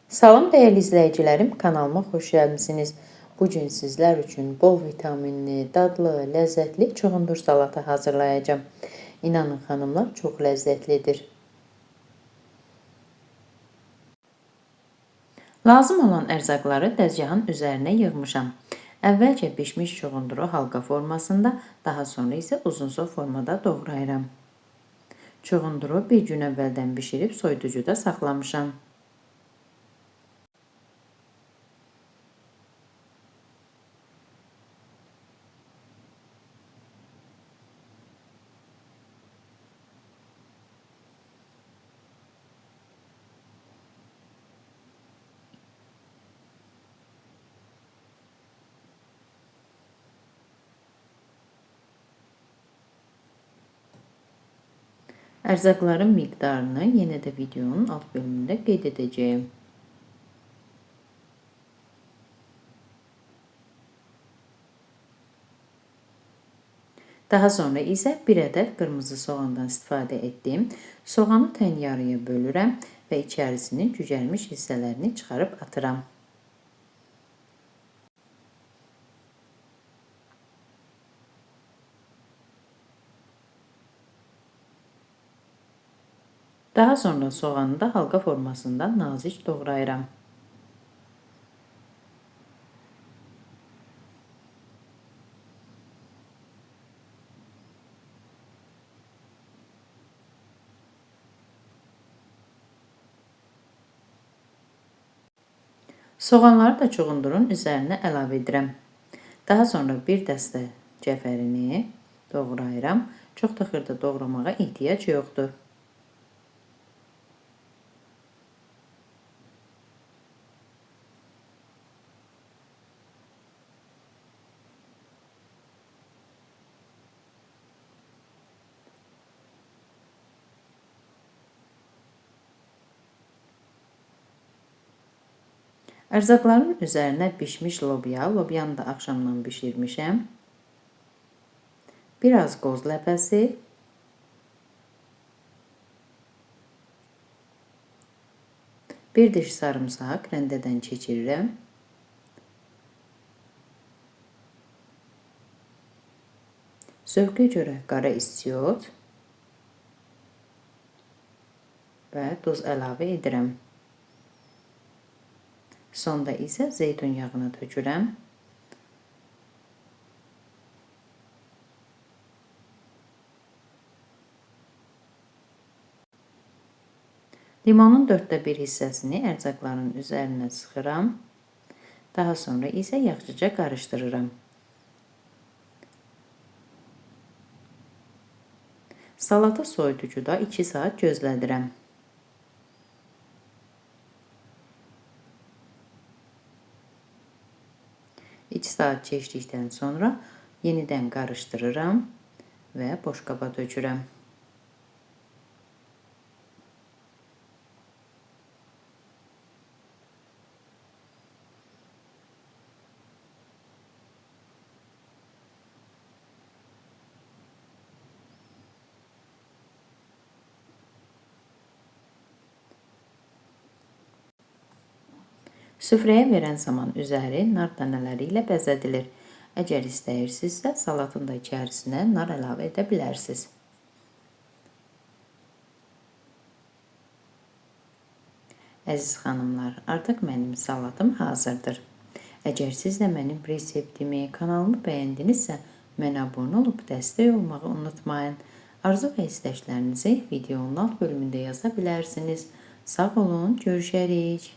Salam değerli izləyicilərim, kanalıma xoş gəlmisiniz. Bugün sizlər üçün bol vitaminli, dadlı, ləzzətli çuğundur salatı hazırlayacağım. İnanın xanımlar, çox ləzzətlidir. Lazım olan ərzaqları dəzgahın üzərinə yığmışam. Əvvəlcə bişmiş çuğunduru halqa formasında, daha sonra isə uzunsov formada doğrayıram. Çuğunduru bir gün əvvəldən bişirib soyuducuda saxlamışam. Ərzaqların miqdarını yenə də videonun alt bölümündə qeyd edəcəyim. Daha sonra isə bir ədəd qırmızı soğandan istifadə etdim. Soğanı tən yarıya bölürəm və içərisinin cücərmiş hissələrini çıxarıb atıram. Daha sonra soğanı da halqa formasında nazik doğrayıram. Soğanları da çuğundurun üzərinə əlavə edirəm. Daha sonra bir dəstə cəfərini doğrayıram. Çox da xırda doğramağa ehtiyac yoxdur. Ərzaqların üzərinə bişmiş lobyanı da axşamdan bişirmişəm. Biraz qoz ləpəsi, bir diş sarımsaq rəndədən keçirirəm. Zövqə görə qara istiot və duz əlavə edirəm. Sonda isə zeytun yağını tökürəm. Limonun 1/4 hissəsini ərzaqların üzərinə sıxıram. Daha sonra isə yaxşıca qarışdırıram. Salata soyuducuda 2 saat gözlədirəm. İki saat keçdikdən sonra yenidən qarışdırıram və boşqaba tökürəm. Süfrəyə verən zaman üzəri nar dənələri ilə bəzədilir. Əgər istəyirsinizsə, salatın da içərisinə nar əlavə edə bilərsiniz. Əziz xanımlar, artıq mənim salatım hazırdır. Əgər siz də mənim reseptimi, kanalımı bəyəndinizsə, mənə abunə olub dəstək olmağı unutmayın. Arzu və istəklərinizi videonun alt bölümündə yaza bilərsiniz. Sağ olun, görüşərik.